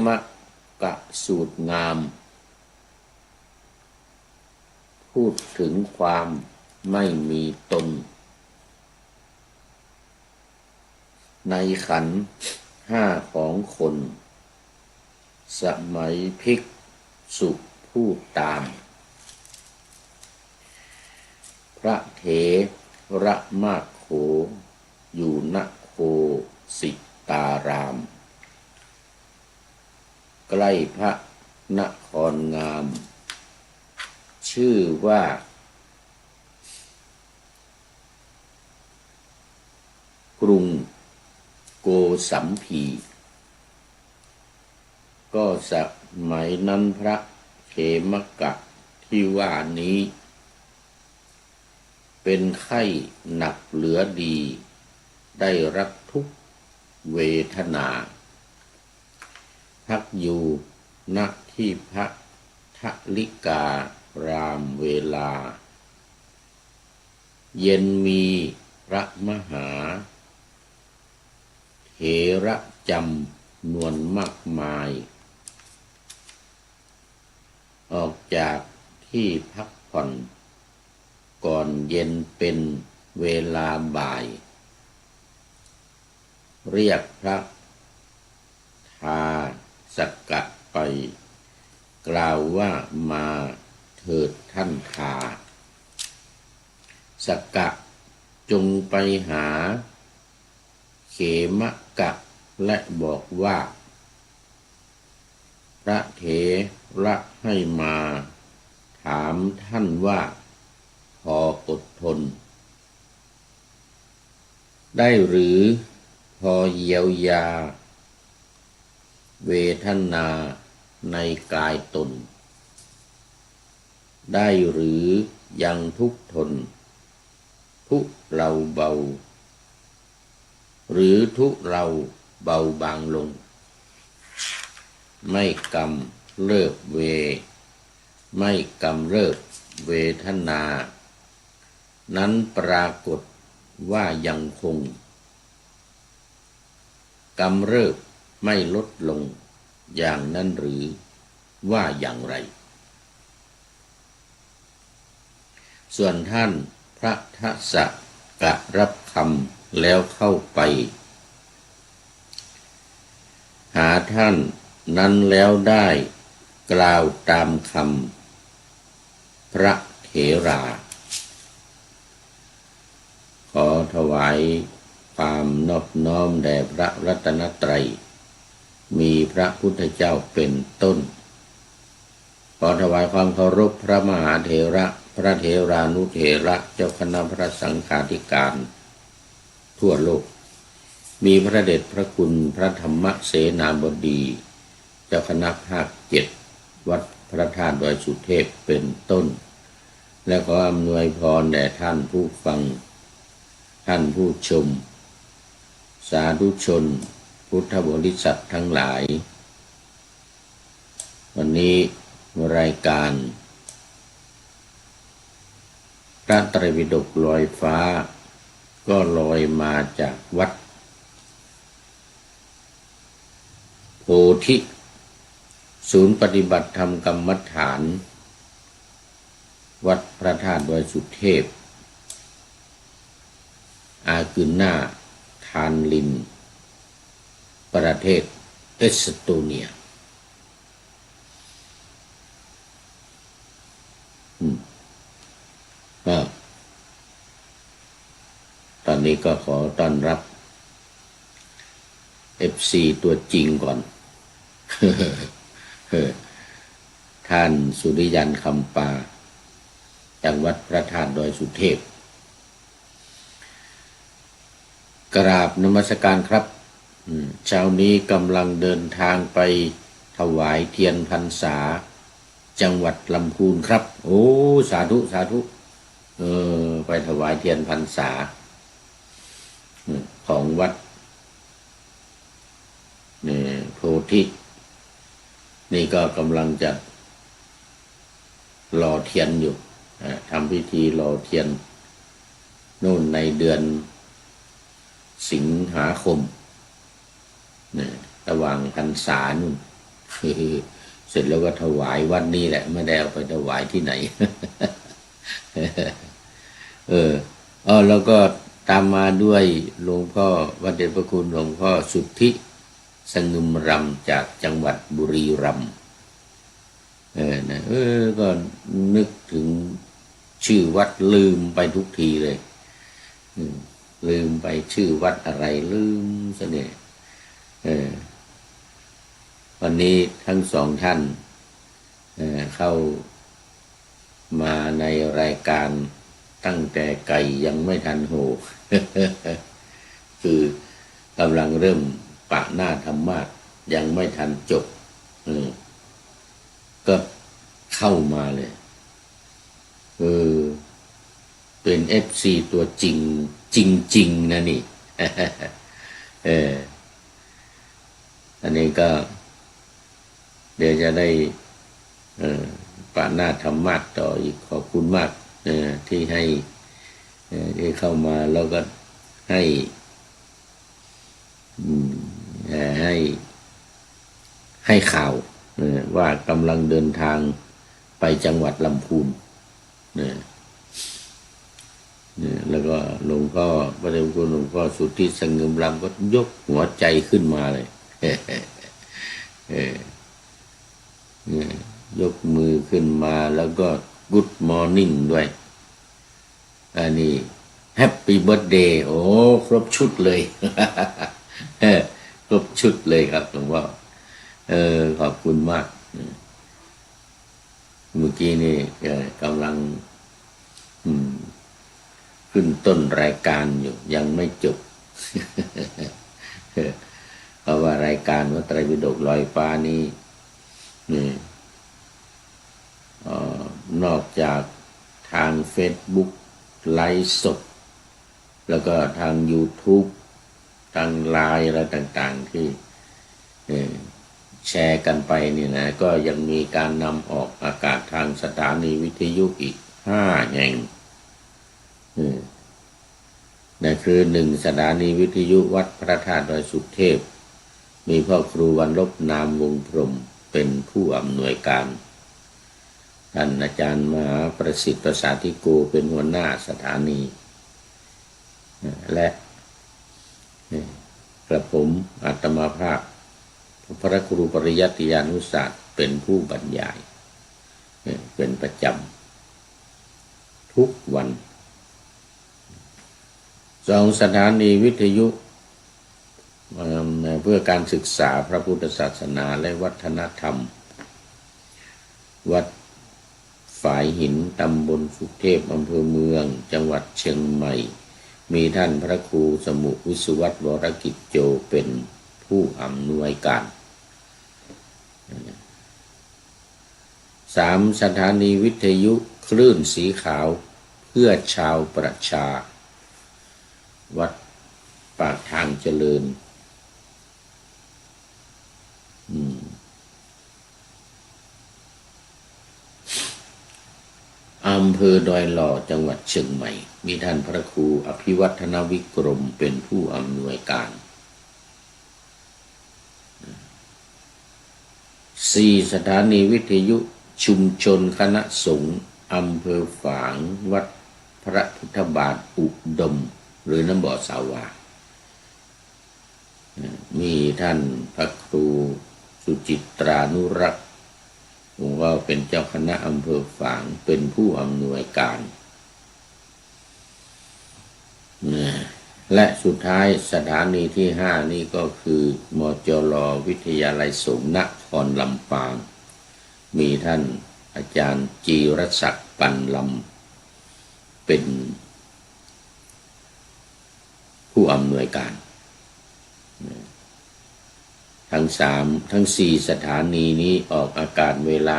มกะสูตรงามพูดถึงความไม่มีตนในขันธ์ห้าของคนสมัยภิกษุพูดตามพระเถระมากโขอยู่ณโคสิตารามใกล้พระนครงามชื่อว่ากรุงโกสัมพีก็สมัยนั้นพระเขมกะที่ว่านี้เป็นไข้หนักเหลือดีได้รับทุกเวทนาพักอยู่ณที่พระทลิการามเวลาเย็นมีพระมหาเถระจำนวนมากมายออกจากที่พักผ่อนก่อนเย็นเป็นเวลาบ่ายเรียกพระทาสกะไปกล่าวว่ามาเถิดท่านทาสกะจงไปหาเขมกะและบอกว่าพระเถระให้มาถามท่านว่าพออดทนได้หรือพอเยียวยาเวทนาในกายตนได้หรือยังทุกข์ทนทุเราเบาหรือทุเราเบาบางลงไม่กำเริบไม่กำเริบเวทนานั้นปรากฏว่ายังคงกำเริบไม่ลดลงอย่างนั้นหรือว่าอย่างไรส่วนท่านพระทัสสะกะรับคำแล้วเข้าไปหาท่านนั้นแล้วได้กล่าวตามคำพระเถราขอถวายความนอบน้อมแด่พระรัตนตรัยมีพระพุทธเจ้าเป็นต้นขอถวายความเคารพพระมหาเถระพระเถรานุเถระเจ้าคณะพระสังฆาธิการทั่วโลกมีพระเดชพระคุณพระธรรมเสนาบดีเจ้าคณะภาค7วัดพระธาตุดอยสุเทพเป็นต้นและขออำนวยพรแด่ท่านผู้ฟังท่านผู้ชมสาธุชนพุทธบริษัททั้งหลายวันนี้รายการพระไตรปิฎกลอยฟ้าก็ลอยมาจากวัดโพธิศูนย์ปฏิบัติธรรมกรรมฐานวัดพระธาตุดอยสุเทพอาคืนหน้าทานลินประเทศเอสโตเนียตอนนี้ก็ขอต้อนรับ FC ตัวจริงก่อน ท่านสุริยันคำปาจังหวัดพระธาตุดอยสุเทพกราบนมัสการครับเช้านี้กำลังเดินทางไปถวายเทียนพรรษาจังหวัดลำพูนครับโอ้สาธุสาธุไปถวายเทียนพรรษาของวัดโพธินี่ก็กำลังจะหล่อเทียนอยู่ทำพิธีหล่อเทียนนู่นในเดือนสิงหาคม ระหว่างพรรษานู่นเสร็จแล้วก็ถวายวัดนี้แหละไม่ได้เอาไปถวายที่ไหน แล้วก็ตามมาด้วยหลวงพ่อวัดเดชพระคุณหลวงพ่อสุทธิสงึมรำจากจังหวัดบุรีรัมย์ก็นึกถึงชื่อวัดลืมไปทุกทีเลยลืมไปชื่อวัดอะไรลืมซะเนี่ยวันนี้ทั้งสองท่านเข้ามาในรายการตั้งแต่ไก่ยังไม่ทันโห คือกำลังเริ่มปะหน้าธรรมะยังไม่ทันจบก็เข้ามาเลยเป็น FC ตัวจริงจริงนะนี่ อันนี้ก็เดี๋ยวจะได้ปะหน้าธรรมะต่ออีกขอบคุณมากที่ให้ที่เข้ามาแล้วก็ให้ให้ข่าวว่ากำลังเดินทางไปจังหวัดลำพูนแล้วก็หลวงพ่อพระเดชพระคุณหลวงพ่อสุทธิสงึมรำก็ยกหัวใจขึ้นมาเลยยกมือขึ้นมาแล้วก็ Good Morning ด้วยอันนี้ Happy Birthday โอ้ครบชุดเลย ครบชุดเลยครับหลวงพ่อขอบคุณมากเมื่อกี้นี่กำลังขึ้นต้นรายการอยู่ยังไม่จบ เพราะว่ารายการวัดไตรปิฎกลอยฟ้านี้นอกจากทาง Facebook ไลฟ์สดแล้วก็ทาง YouTube ทางไลน์อะไรต่างๆที่แชร์กันไปนี่นะก็ยังมีการนำออกอากาศทางสถานีวิทยุอีก5 แห่งนั่นคือ1สถานีวิทยุวัดพระธาตุดอยสุเทพมีพ่อครูวันลบนามวงพรหมเป็นผู้อำนวยการท่านอาจารย์มหาประสิทธิ์ประสาธิโกเป็นหัวหน้าสถานีและกระผมอาตมาภาพพระครูปริยัติยานุศาสตร์เป็นผู้บรรยายเป็นประจำทุกวัน2สถานีวิทยุเพื่อการศึกษาพระพุทธศาสนาและวัฒนธรรมวัดฝายหินตำบลสุเทพอำเภอเมืองจังหวัดเชียงใหม่มีท่านพระครูสมุวิสุวัตรวรกิจโจเป็นผู้อำนวยการ3สถานีวิทยุคลื่นสีขาวเพื่อชาวประชาวัดปากทางเจริญอำเภอดอยหล่อจังหวัดเชียงใหม่มีท่านพระครูอภิวัฒนวิกรมเป็นผู้อำนวยการ4สถานีวิทยุชุมชนคณะสงฆ์อำเภอฝางวัดพระพุทธบาทอุดมหรือน้ำบ่อสาวามีท่านพระครูสุจิตรานุรักษ์ผมว่าเป็นเจ้าคณะอำเภอฝางเป็นผู้อำนวยการและสุดท้ายสถานีที่5นี่ก็คือมจร.วิทยาลัยสงฆ์นครลำปางมีท่านอาจารย์จีรศักดิ์ปันลำเป็นผู้อำนวยการทั้ง4สถานีนี้ออกอากาศเวลา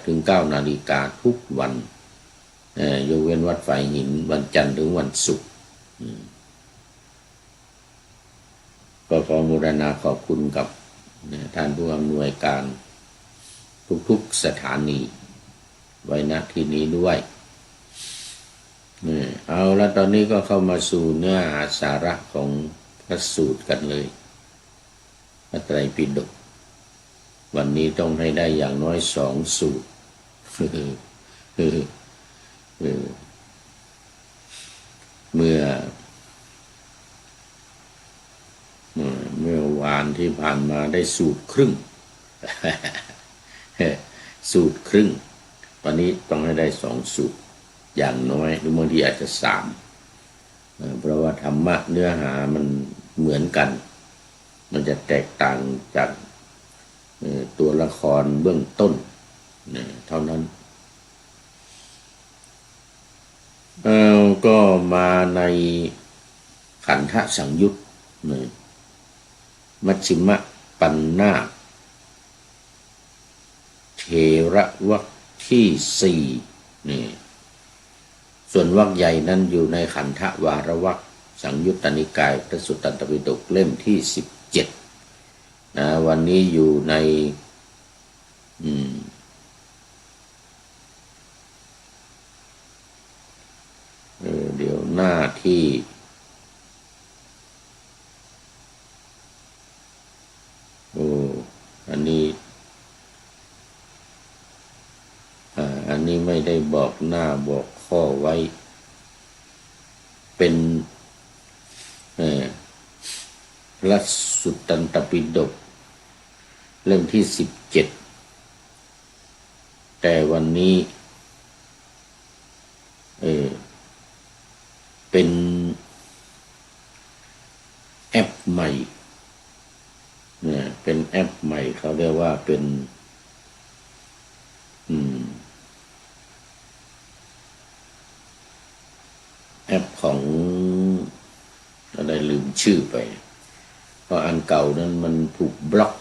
8-9 นาฬิกาทุกวันยกเว้นวัดฝายหินวันจันทร์ถึงวันศุกร์ก็ขอโมทนาขอบคุณกับท่านผู้อำนวยการทุกๆสถานีไว้ณที่นี้ด้วยเอาแล้วตอนนี้ก็เข้ามาสู่เนื้อหาสาระของพระสูตรกันเลย พระไตรปิฎกวันนี้ต้องให้ได้อย่างน้อย2 สูตรเมื่อวานที่ผ่านมาได้สูตรครึ่ง สูตรครึ่งวันนี้ต้องให้ได้2 สูตรอย่างน้อยหรือบางทีอาจจะ3เพราะว่าธรรมะเนื้อหามันเหมือนกันมันจะแตกต่างจากตัวละครเบื้องต้นเท่านั้นก็มาในขันธสังยุตมัชฌิมปัญนาคเถระวรรคที่4นี่ส่วนวรรคใหญ่นั้นอยู่ในขันธวารวรรคสังยุตตนิกายพระสุตตันตปิฎกเล่มที่17นะวันนี้อยู่ในเดี๋ยวหน้าที่อันนี้ไม่ได้บอกหน้าบอกข้อไว้เป็นพระสุตตันตปิฎกเล่มที่17แต่วันนี้เป็นแอปใหม่เป็นแอปใหม่เขาเรียกว่าเป็นแอปของอะไรลืมชื่อไปเพราะอันเก่านั้นมันถูกบล็อก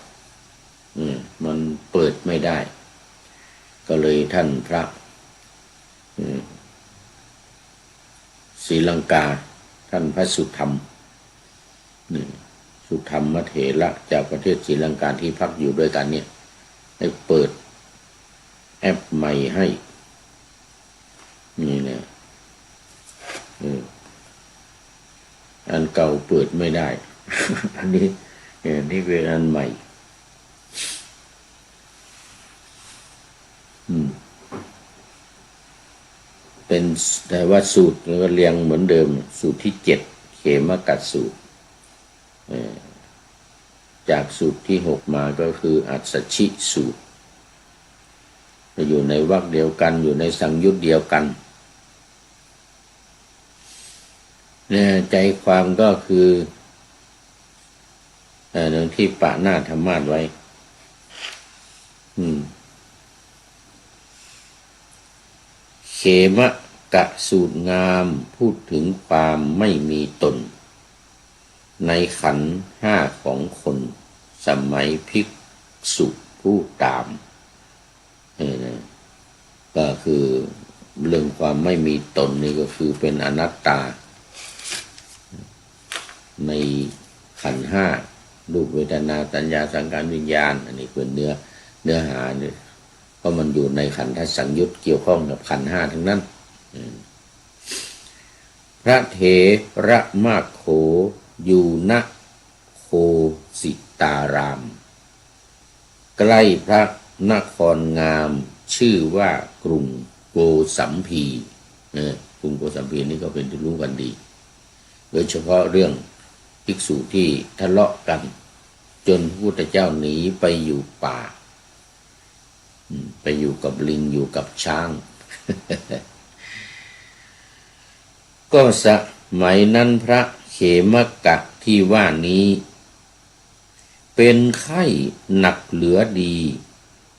มันเปิดไม่ได้ก็เลยท่านพระศรีลังกาท่านพระสุธรรมสุธรรมเถระจากประเทศศรีลังกาที่พักอยู่ด้วยกันเนี่ยได้เปิดแอปใหม่ให้นี่เนี่ยอันเก่าเปิดไม่ได้ อันนี้นี่เป็นอันใหม่เป็นแต่ว่าสูตรก็เรียงเหมือนเดิมสูตรที่7เขมกัสสูตรจากสูตรที่6มาก็คืออัสสชิสูตรอยู่ในวรรคเดียวกันอยู่ในสังยุตเดียวกันใจความก็คือหนึ่งที่ปะหน้าธรรมาสไว้เขมกะสูตรงามพูดถึงความไม่มีตนในขันธ์5ของคนสมัยภิกษุผู้ตามก็คือเรื่องความไม่มีตนนี่ก็คือเป็นอนัตตาในขันธ์5รูปเวทนาสัญญาสังขารวิญญาณอันนี้เป็นเนื้อหาเนี่ยเพราะมันอยู่ในขันธสังยุตเกี่ยวข้องกับขันธ์5ทั้งนั้นพระเถระมากโขอยู่ณโคสิตารามใกล้พระนครงามชื่อว่ากรุงโกสัมพีกรุงโกสัมพีนี่ก็เป็นที่รู้กันดีโดยเฉพาะเรื่องภิกษุที่ทะเลาะกันจนพระพุทธเจ้าหนีไปอยู่ป่าไปอยู่กับลิงอยู่กับช้าง ก็สมัยนั้นพระเขมกะที่ว่านี้เป็นไข้หนักเหลือดี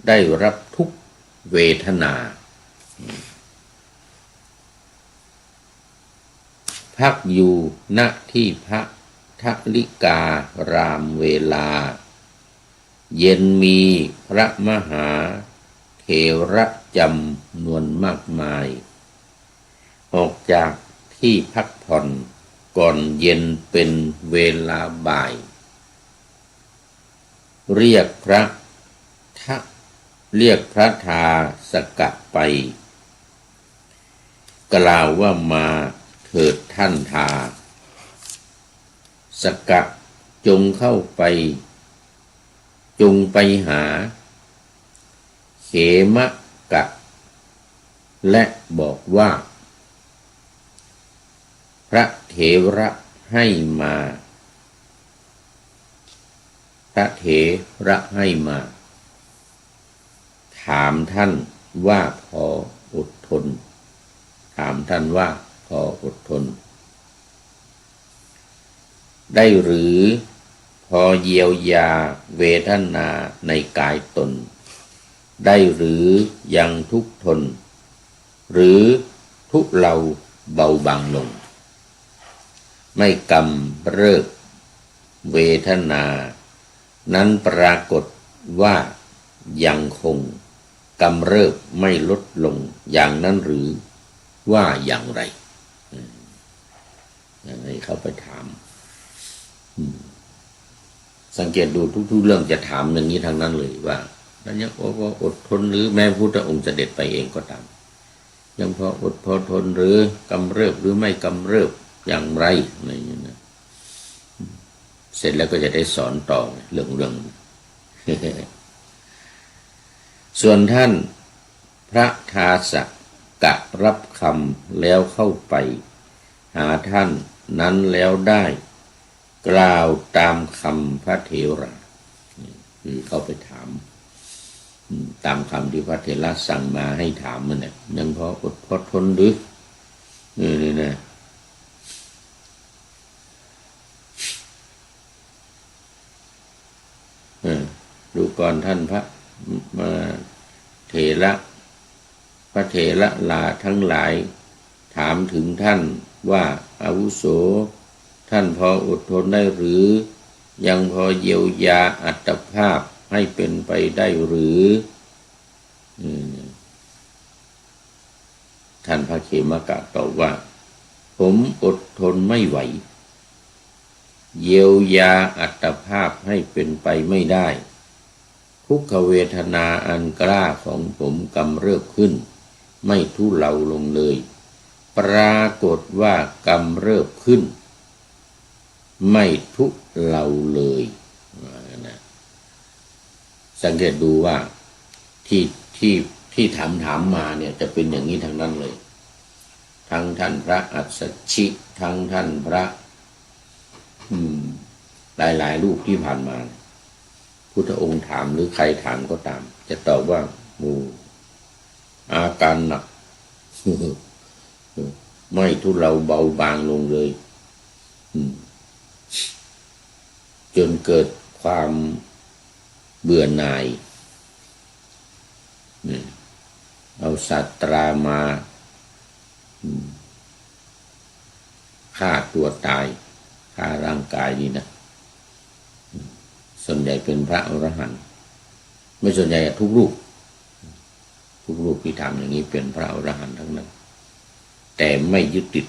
ได้รับทุกเวทนาพักอยู่ณที่พระทลิการามเวลาเย็นมีพระมหาเถระจำนวนมากมายออกจากที่พักผ่อนก่อนเย็นเป็นเวลาบ่ายเรียกพระทาสกะไปกล่าวว่ามาเถิดท่านทาสกะจงเข้าไป จงไปหาเขมกะและบอกว่าพระเถระให้มาพระเถระให้มาถามท่านว่าขออดทนถามท่านว่าขออดทนได้หรือพอเยียวยาเวทนาในกายตนได้หรือยังทุกข์ทนหรือทุเลาเบาบางลงไม่กำเริบเวทนานั้นปรากฏว่ายังคงกำเริบไม่ลดลงอย่างนั้นหรือว่าอย่างไรอย่างนี้เขาไปถามสังเกตดูทุกๆเรื่องจะถามอย่างนี้ทางนั้นเลยว่าแล้วยังพออดทนหรือแม้พุทธองค์เสด็จไปเองก็ตามยังพออดพอทนหรือกำเริบหรือไม่กำเริบอย่างไรอะไรอย่างนี้นะเสร็จแล้วก็จะได้สอนต่อเรื่อง ส่วนท่านพระทาสกะรับคำแล้วเข้าไปหาท่านนั้นแล้วได้กล่าวตามคำพระเถระคือเข้าไปถามตามคำที่พระเถระสั่งมาให้ถามมันเนี่ยยังพออดพอทนหรือนี่นะดูก่อนท่านพระเถระพระเถระลาทั้งหลายถามถึงท่านว่าอาวุโสท่านพออดทนได้หรือยังพอเยียวยาอัตภาพให้เป็นไปได้หรือท่านพระเขมกะตอบว่าผมอดทนไม่ไหวเยียวยาอัตภาพให้เป็นไปไม่ได้ทุกขเวทนาอันกล้าของผมกำเริบขึ้นไม่ทุเลาลงเลยปรากฏว่ากำเริบขึ้นไม่ทุเลาเลยนะสังเกตดูว่าที่ถามมาเนี่ยจะเป็นอย่างนี้ทั้งนั้นเลยทั้งท่านพระอัสสชิทั้งท่านพระหลายรูปที่ผ่านมาพุทธองค์ถามหรือใครถามก็ตามจะตอบว่าอาการหนัก ไม่ทุเลาเบาบางลงเลยจนเกิดความเบื่อหน่ายเอาสัตรามาฆ่าตัวตายฆ่าร่างกายนี่นะส่วนใหญ่เป็นพระอรหันต์ไม่ส่วนใหญ่ทุกรูปที่ทำอย่างนี้เป็นพระอรหันต์ทั้งนั้นแต่ไม่ยึดติด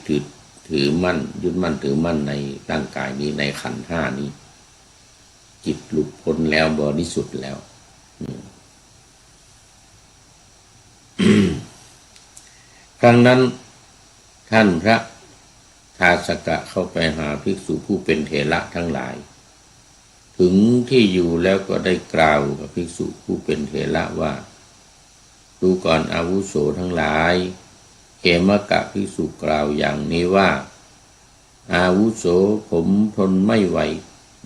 ถือมั่นยึดมั่นถือมั่นในร่างกายนี้ในขันธ์ห้านี้จิตหลุดพ้นแล้วบริสุทธิ์แล้วครั้งนั้นท่านพระทาสกะเข้าไปหาภิกษุผู้เป็นเถระทั้งหลายถึงที่อยู่แล้วก็ได้กล่าวกับภิกษุผู้เป็นเถระว่าดูก่อนอาวุโสทั้งหลายเขมกะภิกษุกล่าวอย่างนี้ว่าอาวุโสผมทนไม่ไหว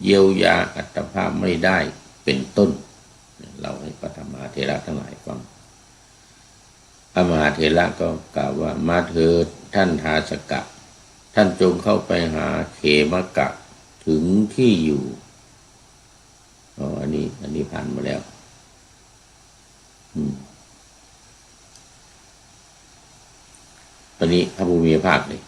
เยียวยาอัตภาพไม่ได้เป็นต้นเราให้พระธรรมเถระทั้งหลายฟังพระมหาเถระก็กล่าวว่ามาเถิดท่านทาสกะท่านจงเข้าไปหาเขมกะถึงที่อยู่อันนี้ผ่านมาแล้วตอนนี้พระภูมิภาคเลย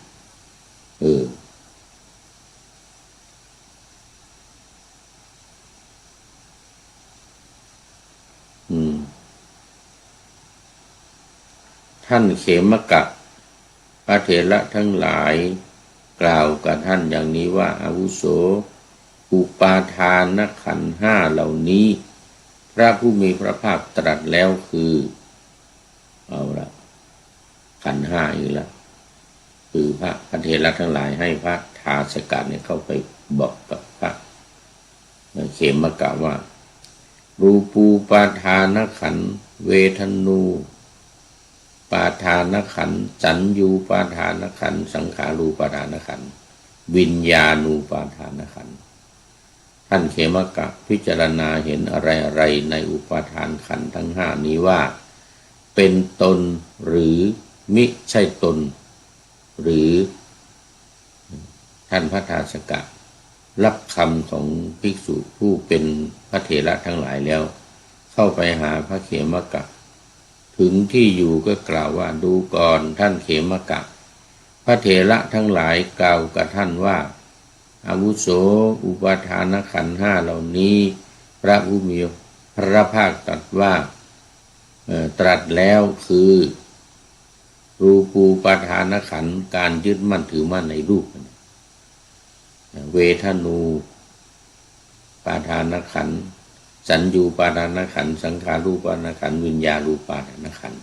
ท่านเขมกะพระเถระทั้งหลายกล่าวกับท่านอย่างนี้ว่าอาวุโสอุปาทานขันธ์ห้าเหล่านี้พระผู้มีพระภาคตรัสแล้วคือเอาละขันธ์ห้าอีกแล้วคือพระเถระทั้งหลายให้พระทาสกะเนี่ยเข้าไปบอกกับพระเขมกะว่า รูปูปาทานขันธ์เวทนูปาทานขันธ์สัญญูปาทานขันธ์สังขารูปาทานขันธ์วิญญาณูปาทานขันธ์ท่านเขมกะพิจารณาเห็นอะไรในอุปาทานขันธ์ทั้งห้านี้ว่าเป็นตนหรือมิใช่ตนหรือท่านพระทาสกะรับคำของภิกษุผู้เป็นพระเถระทั้งหลายแล้วเข้าไปหาพระเขมกะถึงที่อยู่ก็กล่าวว่าดูก่อนท่านเขมกะพระเถระทั้งหลายกล่าวกับท่านว่าอาวุโสอุปาทานขันธ์ห้าเหล่านี้พระผู้มีพระภาคตรัสว่าตรัสแล้วคือรูปูปาทานขันธ์การยึดมั่นถือมั่นในรูปเวทนูปาทานขันธ์สัญญูปาทานขันธ์สังขารูปาทานขันธ์วิญญาณูปาทานขันธ์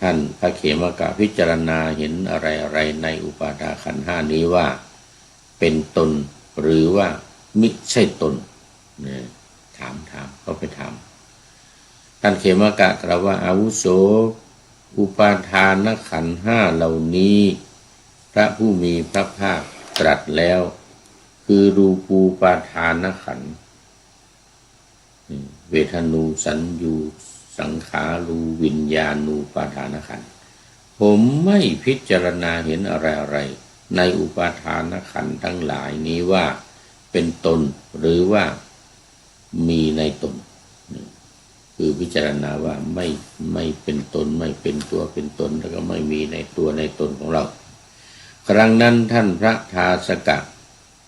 ท่านพระเขมกะพิจารณาเห็นอะไรในอุปาทานขันธ์ห้านี้ว่าเป็นตนหรือว่ามิใช่ตนเนี่ยถามเขาไปถามท่านเขมกะกล่าวว่าอาวุโสอุปาทานขันธ์ห้าเหล่านี้พระผู้มีพระภาคตรัสแล้วคือรูปูปาทานขันธ์เวทนูสัญญูสังขารูวิญญาณูปาทานขันธ์ผมไม่พิจารณาเห็นอะไรในอุปาทานขันธ์ทั้งหลายนี้ว่าเป็นตนหรือว่ามีในตนคือพิจารณาว่าไม่เป็นตนไม่เป็นตัวเป็นตนแล้วก็ไม่มีในตัวในตนของเราครั้งนั้นท่านพระทาสกะ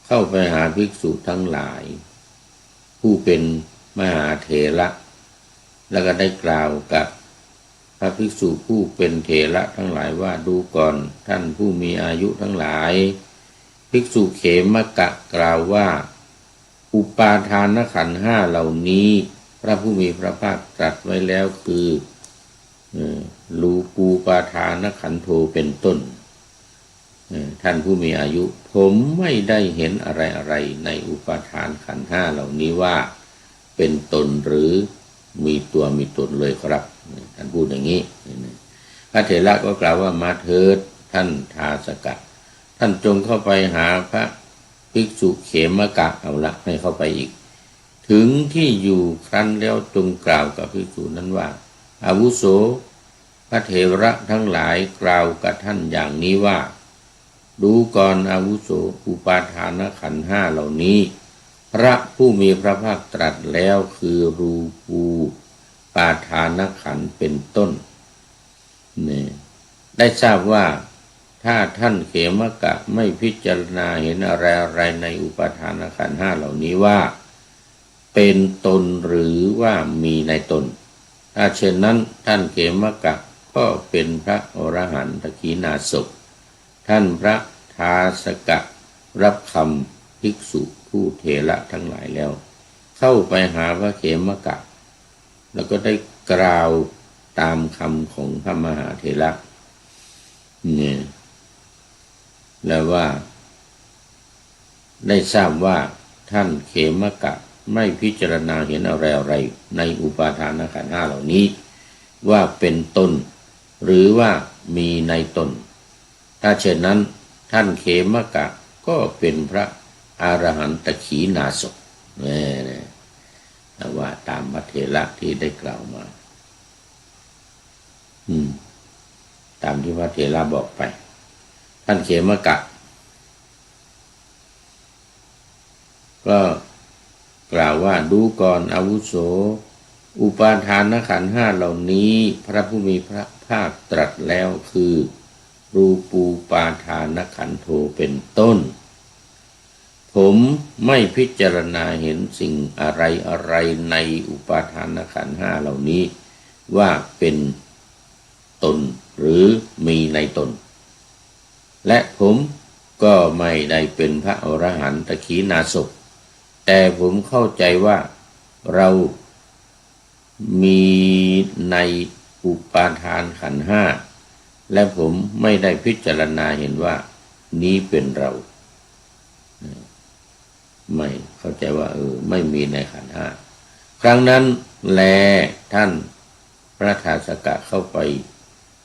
เข้าไปหาภิกษุทั้งหลายผู้เป็นมหาเถระแล้วก็ได้กล่าวกับพระภิกษุผู้เป็นเถระทั้งหลายว่าดูก่อนท่านผู้มีอายุทั้งหลายภิกษุเขมกะกล่าวว่าอุปาทานขันธ์ห้าเหล่านี้พระผู้มีพระภาคตรัสไว้แล้วคือรูปูปาทานขันโธเป็นต้นท่านผู้มีอายุผมไม่ได้เห็นอะไรในอุปาทานขันธ์ห้าเหล่านี้ว่าเป็นตนหรือมีตัวมีตนเลยครับท่านพูดอย่างนี้พระเถระก็กล่าวว่ามาเถิดท่านทาสกะท่านจงเข้าไปหาพระภิกษุเขมกะเอาละให้เข้าไปอีกถึงที่อยู่ครั้นแล้วจงกล่าวกับภิกษุนั้นว่าอาวุโสพระเถระทั้งหลายกล่าวกับท่านอย่างนี้ว่าดูก่อนอาวุโสอุปาทานขันธ์ห้าเหล่านี้พระผู้มีพระภาคตรัสแล้วคือรูปูปาทานขันธ์เป็นต้นนี่ได้ทราบว่าถ้าท่านเขมกะไม่พิจารณาเห็นอะไรในอุปาทานขันธ์ห้าเหล่านี้ว่าเป็นตนหรือว่ามีในตนถ้าเช่นนั้นท่านเขมกะก็เป็นพระอรหันตขีณาสพท่านพระทาสกะรับคำภิกษุผู้เถระทั้งหลายแล้วเข้าไปหาพระเขมกะแล้วก็ได้กล่าวตามคำของพระมหาเถระเนี่ยแล้วว่าได้ทราบว่าท่านเขมกะไม่พิจารณาเห็นอะไรในอุปาทานขันธ์ห้าเหล่านี้ว่าเป็นตนหรือว่ามีในตนถ้าเช่นนั้นท่านเขมกะก็เป็นพระอรหันตขีณาสพนี่ว่าตามพระเถระที่ได้กล่าวมาตามที่พระเถระบอกไปท่านเขมกะก็กล่าวว่าดูก่อนอาวุโสอุปาทานขันธ์ห้าเหล่านี้พระผู้มีพระภาคตรัสแล้วคือรูปูปาทานขันธ์โธเป็นต้นผมไม่พิจารณาเห็นสิ่งอะไรในอุปาทานขันธ์ห้าเหล่านี้ว่าเป็นตนหรือมีในตนและผมก็ไม่ได้เป็นพระอรหันตขีณาสพแต่ผมเข้าใจว่าเรามีในอุปาทานขันธ์ห้าและผมไม่ได้พิจารณาเห็นว่านี้เป็นเราไม่เข้าใจว่าไม่มีในขันธ์ห้า ครั้งนั้นแลท่านพระทาสกะเข้าไป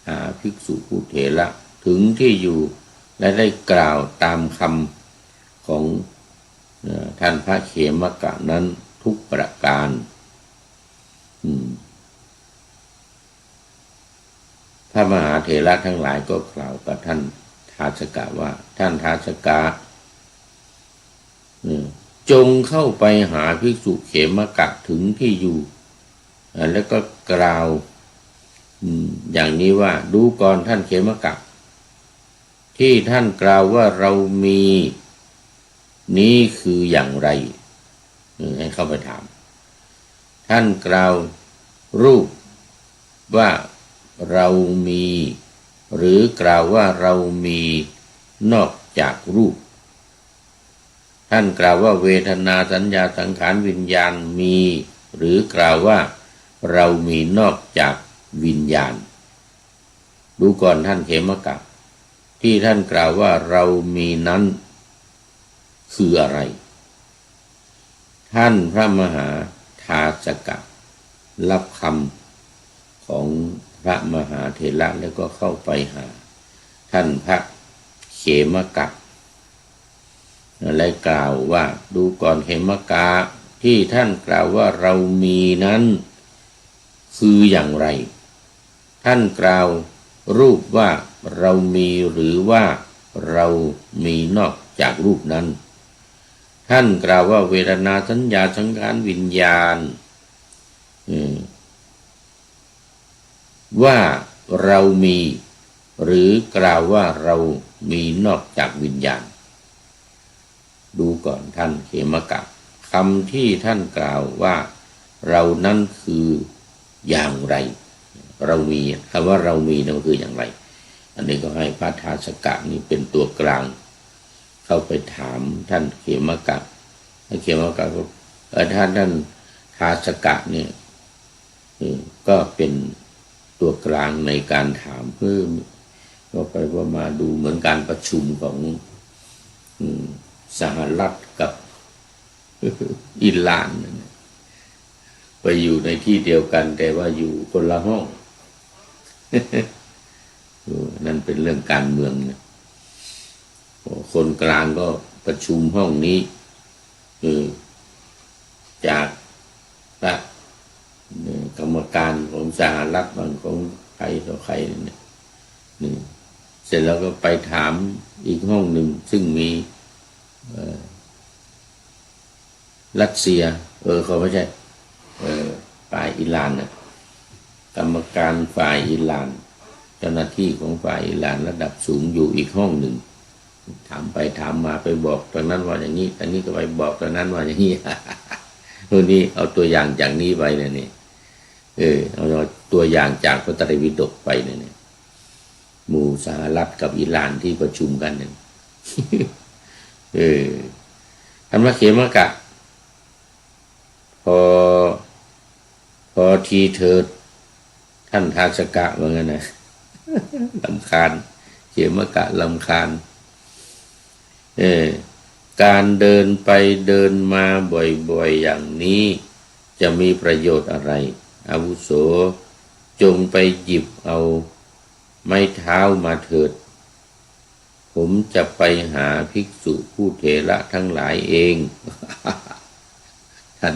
หาภิกษุผู้เถระถึงที่อยู่และได้กล่าวตามคำของท่านพระเขมกะนั้นทุกประการพระมหาเถระทั้งหลายก็กล่าวกับท่านทาสกะว่าท่านทาสกะจงเข้าไปหาภิกษุเขมกะถึงที่อยู่แล้วก็กล่าวอย่างนี้ว่าดูก่อนท่านเขมกะที่ท่านกล่าวว่าเรามีนี้คืออย่างไรให้เข้าไปถามท่านกล่าวรูปว่าเรามีหรือกล่าวว่าเรามีนอกจากรูปท่านกล่าวว่าเวทนาสัญญาสังขารวิญญาณมีหรือกล่าวว่าเรามีนอกจากวิญญาณดูก่อนท่านเขมกะที่ท่านกล่าวว่าเรามีนั้นคืออะไรท่านพระมหาทาสกะรับคำของพระมหาเถระแล้วก็เข้าไปหาท่านพระเขมกะและกล่าวว่าดูก่อนเขมกะที่ท่านกล่าวว่าเรามีนั้นคืออย่างไรท่านกล่าวรูปว่าเรามีหรือว่าเรามีนอกจากรูปนั้นท่านกล่าวว่าเวทนาสัญญาสังขารวิญญาณว่าเรามีหรือกล่าวว่าเรามีนอกจากวิญญาณดูก่อนท่านเขมกะคำที่ท่านกล่าวว่าเรานั้นคืออย่างไรเรามีคำว่าเรามีนั่นคืออย่างไรอันนี้ก็ให้พระทาสกะนี้เป็นตัวกลางเข้าไปถามท่านเขมกะท่านเขมกะก็ท่านทาสกะเนี่ยก็เป็นตัวกลางในการถามเพิ่มก็ไปว่ามาดูเหมือนการประชุมของสหรัฐกับอิหร่านไปอยู่ในที่เดียวกันแต่ว่าอยู่คนละห้องนั่นเป็นเรื่องการเมืองนะคนกลางก็ประชุมห้องนี้จากพระกรรมการของสหรัฐบางของใครต่อใครเนี่ยเสร็จแล้วก็ไปถามอีกห้องหนึ่งซึ่งมีรัสเซียเขาไม่ใช่ฝ่ายอิหร่านนะกรรมการฝ่ายอิหร่านเจ้าหน้าที่ของฝ่ายอิหร่านระดับสูงอยู่อีกห้องหนึ่งถามไปถามมาไปบอกตอนนั้นว่าอย่างนี้ตอนนี้ก็ไปบอกตอนนั้นว่าอย่างนี้ตัวนี้เอาตัวอย่างจากนี้ไปเนี่ยเอาตัวอย่างจากพระไตรปิฎกไปเนี่ยหมู่สหรัฐกับอิหร่านที่ประชุมกันเนี่ยท่านพระเขมกะพอทีเถิดท่านทาสกะว่างั้นนะรำคาญเขมกะรำคาญการเดินไปเดินมาบ่อยๆอย่างนี้จะมีประโยชน์อะไรอาวุโสจงไปหยิบเอาไม้เท้ามาเถิดผมจะไปหาภิกษุผู้เถระทั้งหลายเอง ท่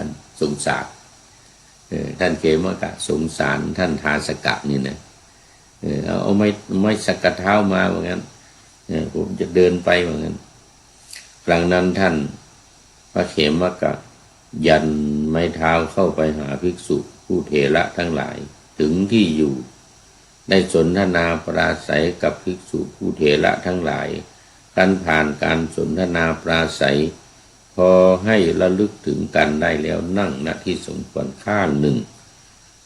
านสงสารท่านเขมกะสงสารท่านทาสกะนี่นะเอาไม้สักกะเท้ามาว่างั้นผมจะเดินไปว่างั้นครั้งนั้นท่านพระเขมกะยันไม้เท้าเข้าไปหาภิกษุผู้เถระทั้งหลายถึงที่อยู่ได้สนทนาปราศัยกับภิกษุผู้เถระทั้งหลายท่านผ่านการสนทนาปราศัยพอให้ระลึกถึงกันได้แล้วนั่งณที่สมควรข้างหนึ่ง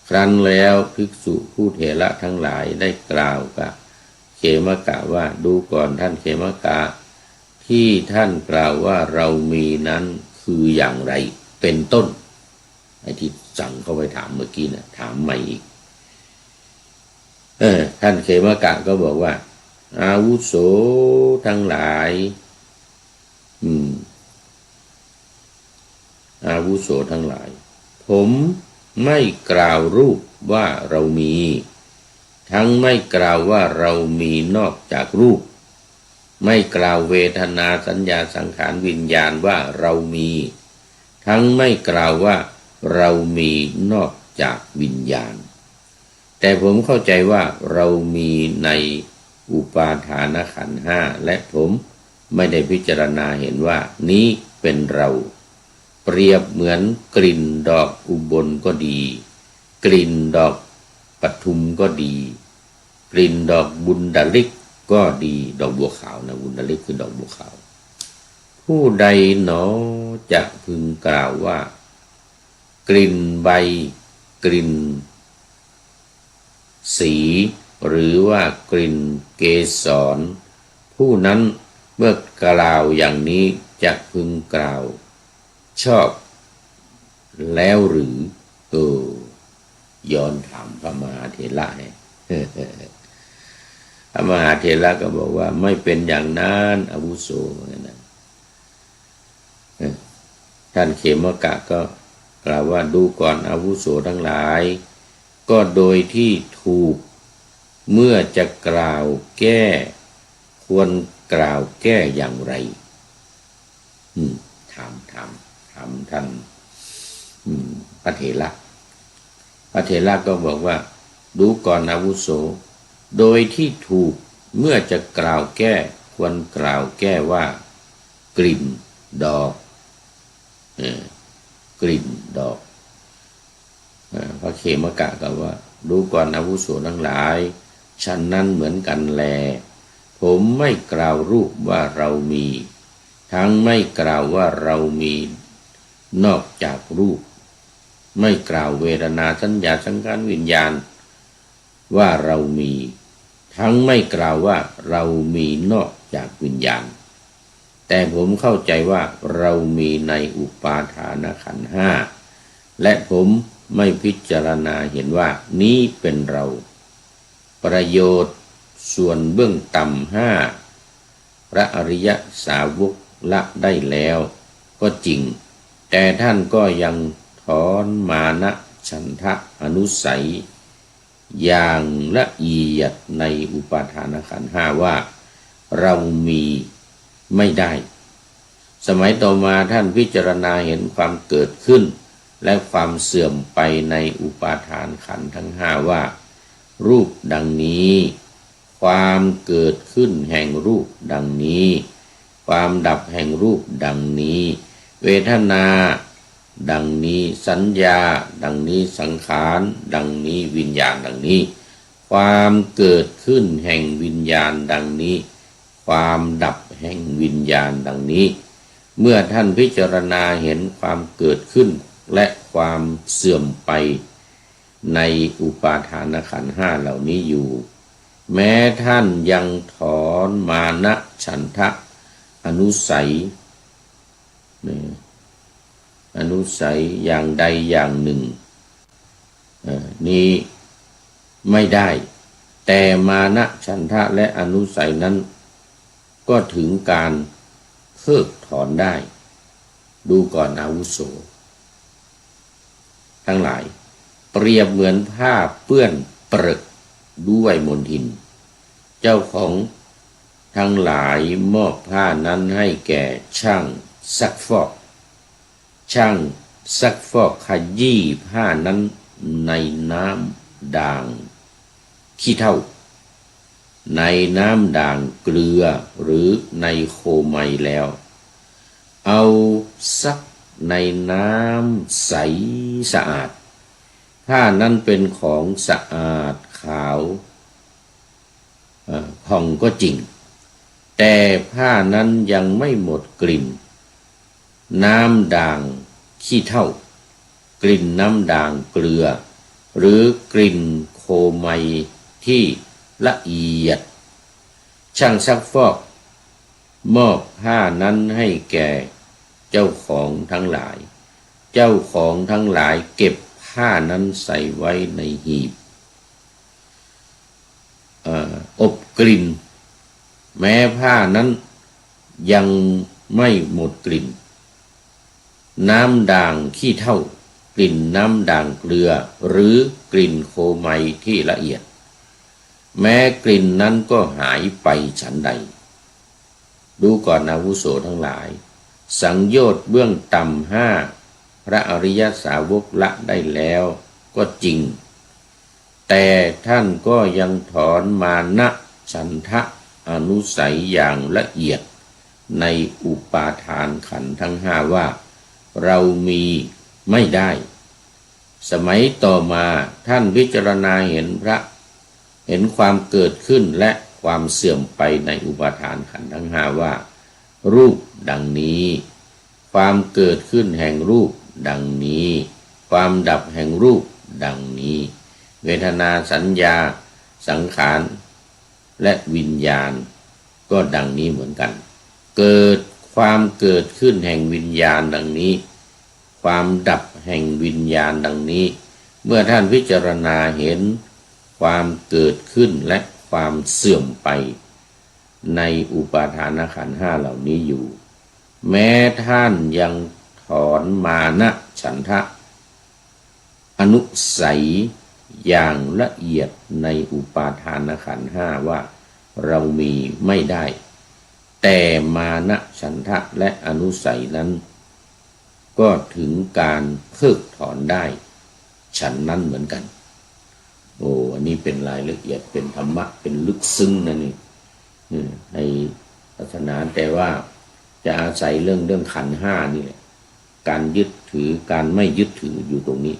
ครั้นแล้วภิกษุผู้เถระทั้งหลายได้กล่าวกับเขมกะว่าดูก่อนท่านเขมกะที่ท่านกล่าวว่าเรามีนั้นคืออย่างไรเป็นต้นไอ้ที่สั่งเข้าไปถามเมื่อกี้นะถามใหม่อีกท่านเขมกะก็บอกว่าอาวุโสทั้งหลายอาวุโสทั้งหลาย ผมไม่กล่าวรูปว่าเรามีทั้งไม่กล่าวว่าเรามีนอกจากรูปไม่กล่าวเวทนาสัญญาสังขารวิญญาณว่าเรามีทั้งไม่กล่าวว่าเรามีนอกจากวิญญาณแต่ผมเข้าใจว่าเรามีในอุปาทานขันธ์ห้าและผมไม่ได้พิจารณาเห็นว่านี้เป็นเราเปรียบเหมือนกลิ่นดอกอุบลก็ดีกลิ่นดอกปทุมก็ดีกลิ่นดอกบุญดาลิกก็ดีดอกบัวขาวนะบุญดาลิกคือดอกบัวขาวผู้ใดหนอจะพึงกล่าวว่ากลิ่นใบกลิ่นสีหรือว่ากลิ่นเกสรผู้นั้นเมื่อกล่าวอย่างนี้จะพึงกล่าวชอบแล้วหรือย้อนถามพระมหาเถระให้ พระมหาเถระก็บอกว่าไม่เป็นอย่างนั้นอาวุโสเหมือนกันท่านเขมกะก็กล่าวว่าดูก่อนอาวุโสทั้งหลายก็โดยที่ถูกเมื่อจะกล่าวแก้ควรกล่าวแก้อย่างไรถามท่านพระเถระก็บอกว่าดูก่อนอาวุโสโดยที่ถูกเมื่อจะกล่าวแก้ควรกล่าวแก้ว่ากลิ่นดอกกลิ่นดอกพระเขมกะก็ว่าดูก่อนอาวุโสทั้งหลายฉันนั้นเหมือนกันแลผมไม่กล่าวรูปว่าเรามีทั้งไม่กล่าวว่าเรามีนอกจากรูปไม่กล่าวเวทนาสัญญาสังขารวิญญาณว่าเรามีทั้งไม่กล่าวว่าเรามีนอกจากวิญญาณแต่ผมเข้าใจว่าเรามีในอุปาทานขันธ์ห้าและผมไม่พิจารณาเห็นว่านี้เป็นเราประโยชน์ส่วนเบื้องต่ำห้าพระอริยสาวกละได้แล้วก็จริงแต่ท่านก็ยังถอนมานะฉันทะอนุสัยอย่างละเอียดในอุปาทานขันธ์ห้าว่าเรามีไม่ได้สมัยต่อมาท่านพิจารณาเห็นความเกิดขึ้นและความเสื่อมไปในอุปาทานขันธ์ทั้งห้าว่ารูปดังนี้ความเกิดขึ้นแห่งรูปดังนี้ความดับแห่งรูปดังนี้เวทนาดังนี้สัญญาดังนี้สังขารดังนี้วิญญาณดังนี้ความเกิดขึ้นแห่งวิญญาณดังนี้ความดับแห่งวิญญาณดังนี้เมื่อท่านพิจารณาเห็นความเกิดขึ้นและความเสื่อมไปในอุปาทานขันธ์ห้าเหล่านี้อยู่แม้ท่านยังถอนมานะฉันทะอนุสัยอย่างใดอย่างหนึ่งนี้ไม่ได้แต่มานะฉันทะและอนุสัยนั้นก็ถึงการเพิกถอนได้ดูก่อนอาวุโสทั้งหลายเปรียบเหมือนผ้าเปื้อนเปรอะด้วยมลทินเจ้าของทั้งหลายมอบผ้านั้นให้แก่ช่างซักฟอกช่างซักฟอกขยี้ผ้านั้นในน้ำด่างขี้เถ้าในน้ำด่างเกลือหรือในโคไมแล้วเอาซักในน้ำใสสะอาดผ้านั้นเป็นของสะอาดขาวผ่องก็จริงแต่ผ้านั้นยังไม่หมดกลิ่นน้ำด่างขี้เถ้ากลิ่นน้ำด่างเกลือหรือกลิ่นโคไมที่ละเอียดช่างซักฟอกมอบผ้านั้นให้แก่เจ้าของทั้งหลายเจ้าของทั้งหลายเก็บผ้านั้นใส่ไว้ในหีบอบกลิ่นแม้ผ้านั้นยังไม่หมดกลิ่นน้ำด่างขี้เถ้า กลิ่นน้ำด่างเกลือหรือกลิ่นโคไมที่ละเอียดแม้กลิ่นนั้นก็หายไปฉันใดดูก่อนอาวุโสทั้งหลายสังโยชน์เบื้องต่ำห้าพระอริยสาวกละได้แล้วก็จริงแต่ท่านก็ยังถอนมานะฉันทะอนุสัยอย่างละเอียดในอุปาทานขันธ์ทั้งห้าว่าเรามีไม่ได้สมัยต่อมาท่านพิจารณาเห็นความเกิดขึ้นและความเสื่อมไปในอุปาทานขันธ์ทั้งห้าว่ารูปดังนี้ความเกิดขึ้นแห่งรูปดังนี้ความดับแห่งรูปดังนี้เวทนาสัญญาสังขารและวิญญาณก็ดังนี้เหมือนกันความเกิดขึ้นแห่งวิญญาณดังนี้ความดับแห่งวิญญาณดังนี้เมื่อท่านพิจารณาเห็นความเกิดขึ้นและความเสื่อมไปในอุปาทานขันธ์ห้าเหล่านี้อยู่แม้ท่านยังถอนมานะฉันทะอนุสัยอย่างละเอียดในอุปาทานขันธ์ห้าว่าเรามีไม่ได้แต่มานะฉันทะและอนุสัยนั้นก็ถึงการเพิกถอนได้ฉันนั้นเหมือนกันอันนี้เป็นรายละเอียดเป็นธรรมะเป็นลึกซึ้งนะนี่ในศาสนาแต่ว่าจะอาศัยเรื่องขันธ์ห้านี่แหละการยึดถือการไม่ยึดถืออยู่ตรงนี้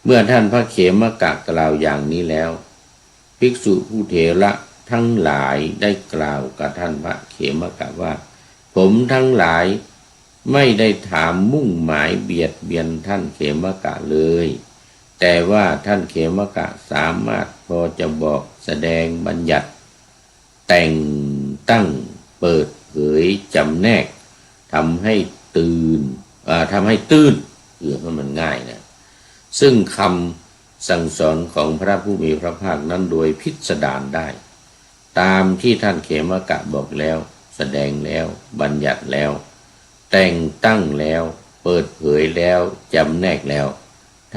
เมื่อท่านพระเขมกะกล่าวอย่างนี้แล้วภิกษุผู้เถระทั้งหลายได้กล่าวกับท่านพระเขมกะว่าผมทั้งหลายไม่ได้ถามมุ่งหมายเบียดเบียนท่านเขมกะเลยแต่ว่าท่านเขมกะสามารถพอจะบอกแสดงบัญญัติแต่งตั้งเปิดเผยจำแนกทำให้ตื้นให้มันง่ายนะซึ่งคำสั่งสอนของพระผู้มีพระภาคนั้นโดยพิสดารได้ตามที่ท่านเขมกะบอกแล้วแสดงแล้วบัญญัติแล้วแต่งตั้งแล้วเปิดเผยแล้วจำแนกแล้ว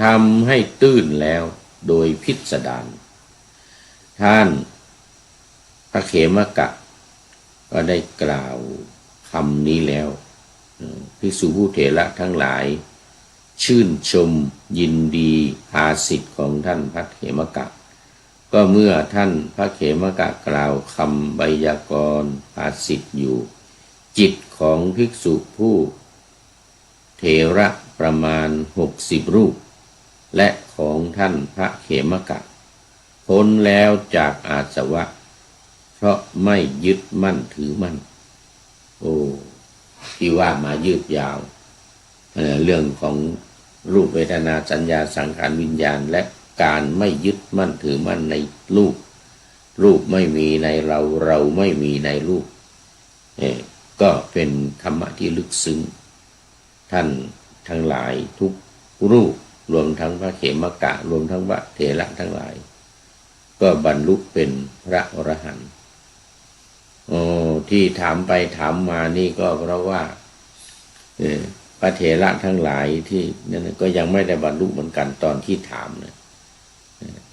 ทำให้ตื้นแล้วโดยพิสดารท่านพระเขมกะก็ได้กล่าวคำนี้แล้วภิกษุผู้เถระทั้งหลายชื่นชมยินดีภาสิทธิ์ของท่านพระเขมกะก็เมื่อท่านพระเขมกะกล่าวคำไวยากรณ์ภาสิทธิ์อยู่จิตของภิกษุผู้เถระประมาณ60รูปและของท่านพระเขมกะพ้นแล้วจากอาสวะเพราะไม่ยึดมั่นถือมั่นที่ว่ามายืดยาวเรื่องของรูปเวทนาสัญญาสังขารวิญญาณและการไม่ยึดมั่นถือมั่นในรูปไม่มีในเราไม่มีในรูปก็เป็นธรรมะที่ลึกซึ้งท่านทั้งหลายทุกรูปรวมทั้งพระเขมกะรวมทั้งพระเถระทั้งหลายก็บรรลุเป็นพระอรหันต์ที่ถามไปถามมานี่ก็เพราะว่าพระเถระทั้งหลายที่นั่นก็ยังไม่ได้บรรลุเหมือนกันตอนที่ถามนะ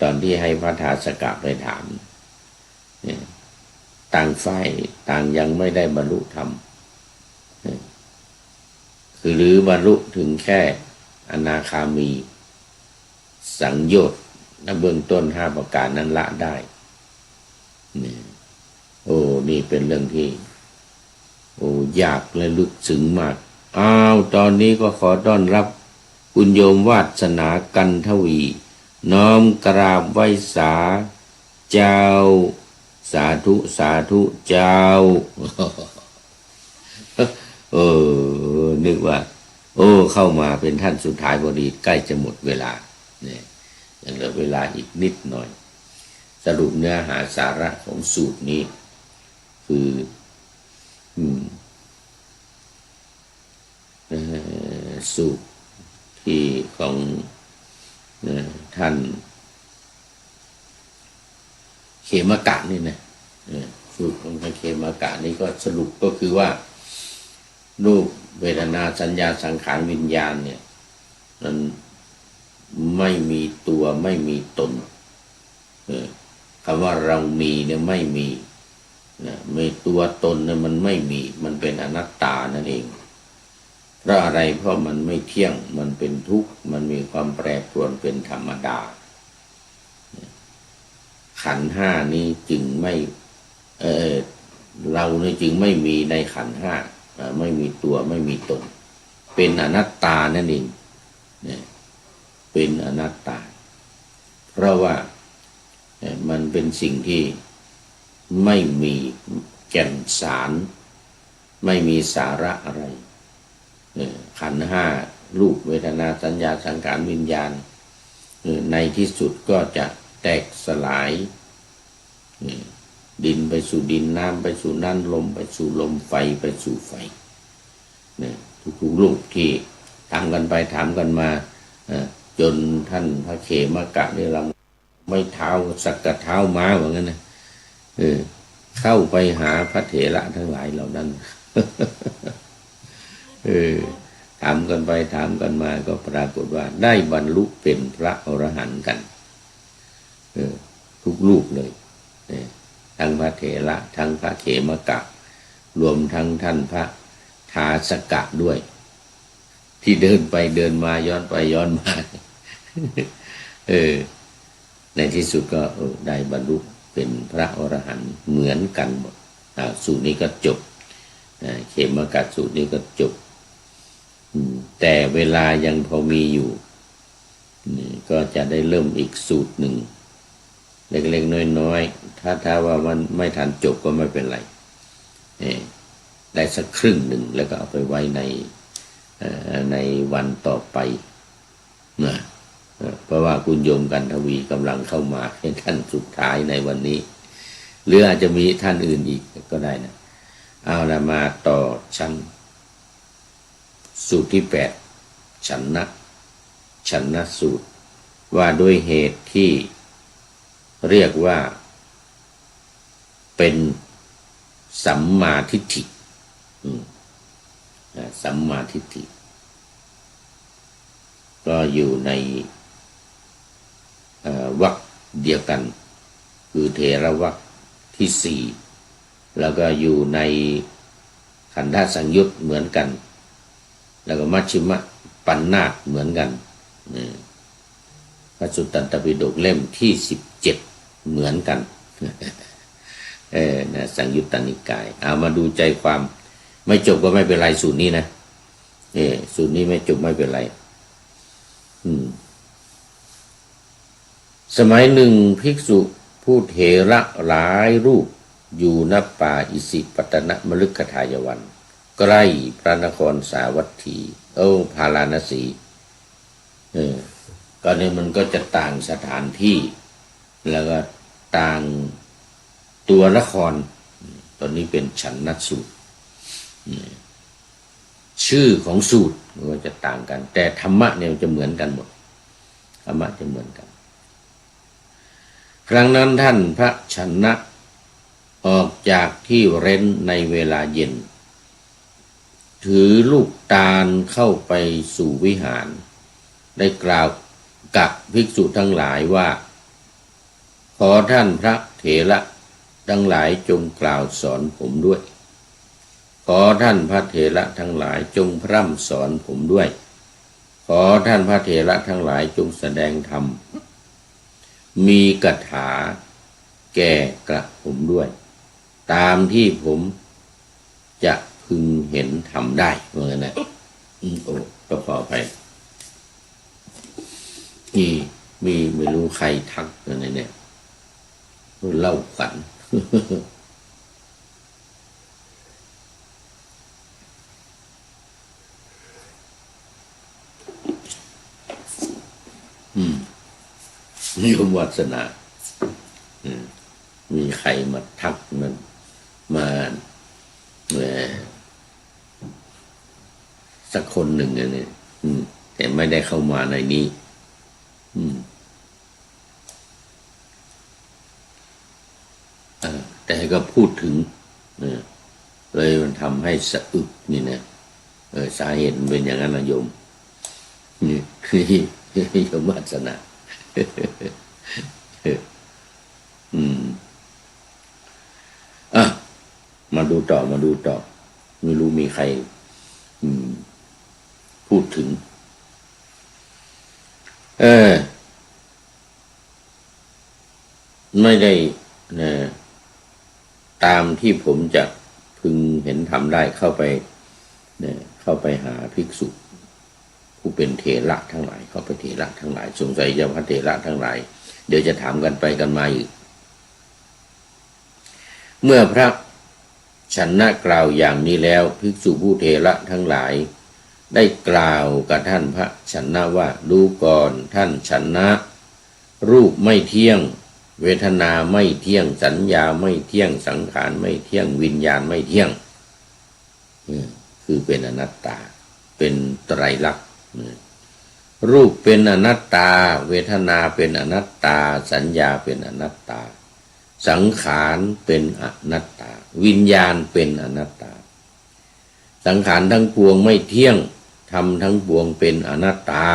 ตอนที่ให้พระทาสกะไปถามต่างฝ่ายต่างยังไม่ได้บรรลุธรรมคือหรือบรรลุถึงแค่อนาคามีสังโยชน์ในเบื้องต้น5ประการนั้นละได้นี่เป็นเรื่องที่ยากและลึกซึ้งมากตอนนี้ก็ขอต้อนรับคุณโยมวาสนากันทวีน้อมกราบไหว้สาเจ้าสาธุสาธุเจ้านึกว่าเข้ามาเป็นท่านสุดท้ายพอดีใกล้จะหมดเวลาเนี่ยยังเหลือเวลาอีกนิดหน่อยสรุปเนื้อหาสาระของสูตรนี้คือสูตรที่ของท่านเขมกะนี่นะสูตรของท่านเขมกะนี่ก็สรุปก็คือว่ารูปเวทนาสัญญาสังขารวิญญาณเนี่ย นั้นไม่มีตัวไม่มีตนคำว่าเรามีเนี่ยไม่มีไม่ตัวตนเนี่ยมันไม่มีมันเป็นอนัตตานั่นเองเพราะอะไรเพราะมันไม่เที่ยงมันเป็นทุกข์มันมีความแปรปรวนเป็นธรรมดาขันธ์ห้านี้จึงไม่เราเนี่ยจึงไม่มีในขันธ์ห้าไม่มีตัวไม่มีตนเป็นอนัตตานั่นเองเป็นอนัตตาเพราะว่ามันเป็นสิ่งที่ไม่มีแก่นสารไม่มีสาระอะไรขันธ์ห้ารูปเวทนาสัญญาสังขารวิญญาณในที่สุดก็จะแตกสลายดินไปสู่ดินน้ำไปสู่น้ำลมไปสู่ลมไฟไปสู่ไฟทุกๆรูปที่ทำกันไปถามกันมาจนท่านพระเขมกะนี่เราไม่เท้าสักกะเท้าม้าว่างั้นนะเข้าไปหาพระเถระทั้งหลายเหล่านั้นถามกันไปถามกันมาก็ปรากฏว่าได้บรรลุเป็นพระอรหันต์กันทุกรูปเลยทั้งพระเถระทั้งพระเขมกะรวมทั้งท่านพระทาสกะด้วยที่เดินไปเดินมาย้อนไปย้อนมาในที่สุดก็ได้บรรลุเป็นพระอรหันต์เหมือนกันหมดสูตรนี้ก็จบเขมกะสูตรนี้ก็จบแต่เวลายังพอมีอยู่ก็จะได้เริ่มอีกสูตรหนึ่งเล็กๆน้อยๆถ้าว่ามันไม่ทันจบก็ไม่เป็นไรได้สักครึ่งหนึ่งแล้วก็เอาไปไว้ในวันต่อไปนะเพราะว่าคุณโยมกันทวีกำลังเข้ามาเป็นท่านสุดท้ายในวันนี้หรืออาจจะมีท่านอื่นอีกก็ได้นะเอาละมาต่อชั้นสูตรที่8ฉันนะสูตรว่าด้วยเหตุที่เรียกว่าเป็นสัมมาทิฏฐิสัมมาทิฏฐิก็อยู่ในวรรคเดียวกันคือเถรวรรคที่4แล้วก็อยู่ในขันธสังยุตเหมือนกันแล้วก็มัชฌิมปัญนาตเหมือนกันพระสุตตันตปิฎกเล่มที่17เหมือนกันสังยุตตนิกายเอามาดูใจความไม่จบก็ไม่เป็นไรสูตรนี้นะสูตรนี้ไม่จบไม่เป็นไรสมัยหนึ่งภิกษุผู้เถระหลายรูปอยู่ณป่าอิสิปตนมฤคทายวันใกล้พระนครสาวัตถีพาราณสีก็เนี่ยมันก็จะต่างสถานที่แล้วก็ต่างตัวละครตอนนี้เป็นฉันนสูตรชื่อของสูตรมันก็จะต่างกันแต่ธรรมะเนี่ยจะเหมือนกันหมดธรรมะจะเหมือนกันครั้งนั้นท่านพระชนะออกจากที่เร้นในเวลาเย็นถือลูกตาลเข้าไปสู่วิหารได้กล่าวกับภิกษุทั้งหลายว่าขอท่านพระเถระทั้งหลายจงกล่าวสอนผมด้วยขอท่านพระเถระทั้งหลายจงพร่ำสอนผมด้วยขอท่านพระเถระทั้งหลายจงแสดงธรรมมีคาถาแก่กระผมด้วยตามที่ผมจะพึงเห็นทำได้เหมือนกันนะก็พอไปนี่ไม่รู้ใครทักอะไรเนี่ยเล่าขวัญนิยมวัสนามีใครมาทักมันมาสักคนหนึ่งเนี่ยแต่ไม่ได้เข้ามาในนี้แต่ก็พูดถึงเลยมันทำให้สะอึกนี่นะสาเหตุเป็นอย่างนั้นนะโยม นี่ยมวาสนาอ่ะมาดูต่อไม่รู้มีใครพูดถึงไม่ได้นะตามที่ผมจะพึงเห็นทำได้เข้าไปหาภิกษุผู้เป็นเถระทั้งหลายเข้าไปเถระทั้งหลายสงสัยจะพระเถระทั้งหลายเดี๋ยวจะถามกันไปกันมาอีกเมื่อพระชนะกล่าวอย่างนี้แล้วภิกษุผู้เถระทั้งหลายได้กล่าวกับท่านพระชนะว่าดูก่อนท่านชนะรูปไม่เที่ยงเวทนาไม่เที่ยงสัญญาไม่เที่ยงสังขารไม่เที่ยงวิญญาณไม่เที่ยงคือเป็นอนัตตาเป็นไตรลักษณ์รูปเป็นอนัตตาเวทนาเป็นอนัตตาสัญญาเป็นอนัตตาสังขารเป็นอนัตตาวิญญาณเป็นอนัตตาสังขารทั้งปวงไม่เที่ยงธรรมทั้งปวงเป็นอนัตตา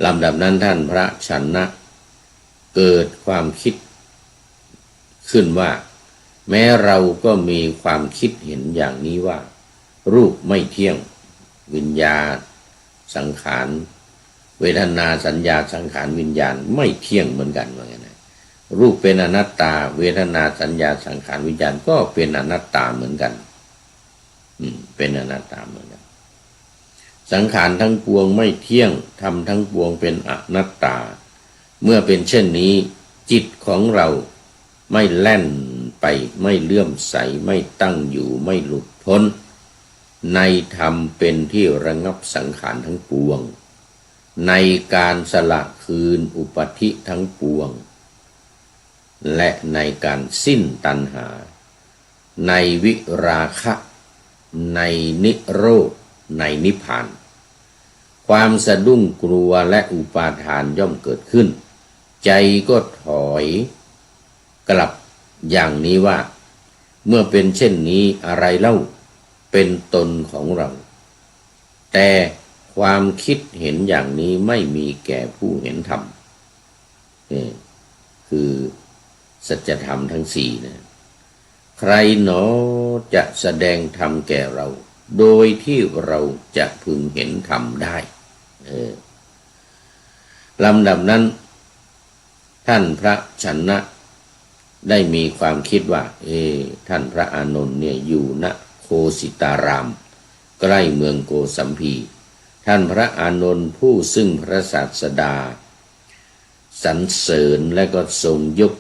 ลำดับนั้นท่านพระชนะเกิดความคิดขึ้นว่าแม้เราก็มีความคิดเห็นอย่างนี้ว่ารูปไม่เที่ยงวิญญาณสังขารเวทนาสัญญาสังขารวิญญาณไม่เที่ยงเหมือนกันว่างั้นนะรูปเป็นอนัตตาเวทนาสัญญาสังขารวิญญาณก็เป็นอนัตตาเหมือนกันเป็นอนัตตาเหมือนกันสังขารทั้งปวงไม่เที่ยงธรรมทั้งปวงเป็นอนัตตาเมื่อเป็นเช่นนี้จิตของเราไม่แล่นไปไม่เลื่อมใสไม่ตั้งอยู่ไม่หลุดพ้นในธรรมเป็นที่ระงับสังขารทั้งปวงในการสละคืนอุปธิทั้งปวงและในการสิ้นตัณหาในวิราคะในนิโรธในนิพพานความสะดุ้งกลัวและอุปาทานย่อมเกิดขึ้นใจก็ถอยกลับอย่างนี้ว่าเมื่อเป็นเช่นนี้อะไรเล่าเป็นตนของเราแต่ความคิดเห็นอย่างนี้ไม่มีแก่ผู้เห็นธรรมนี่คือสัจธรรมทั้งสี่นะใครหนอจะแสดงธรรมแก่เราโดยที่เราจะพึงเห็นธรรมได้ลำดับนั้นท่านพระชนะได้มีความคิดว่าท่านพระอานนท์เนี่ยอยู่ณโคสิตารามใกล้เมืองโกสัมพีท่านพระอานนท์ผู้ซึ่งพระศาสดาสรรเสริญและก็ทรงยก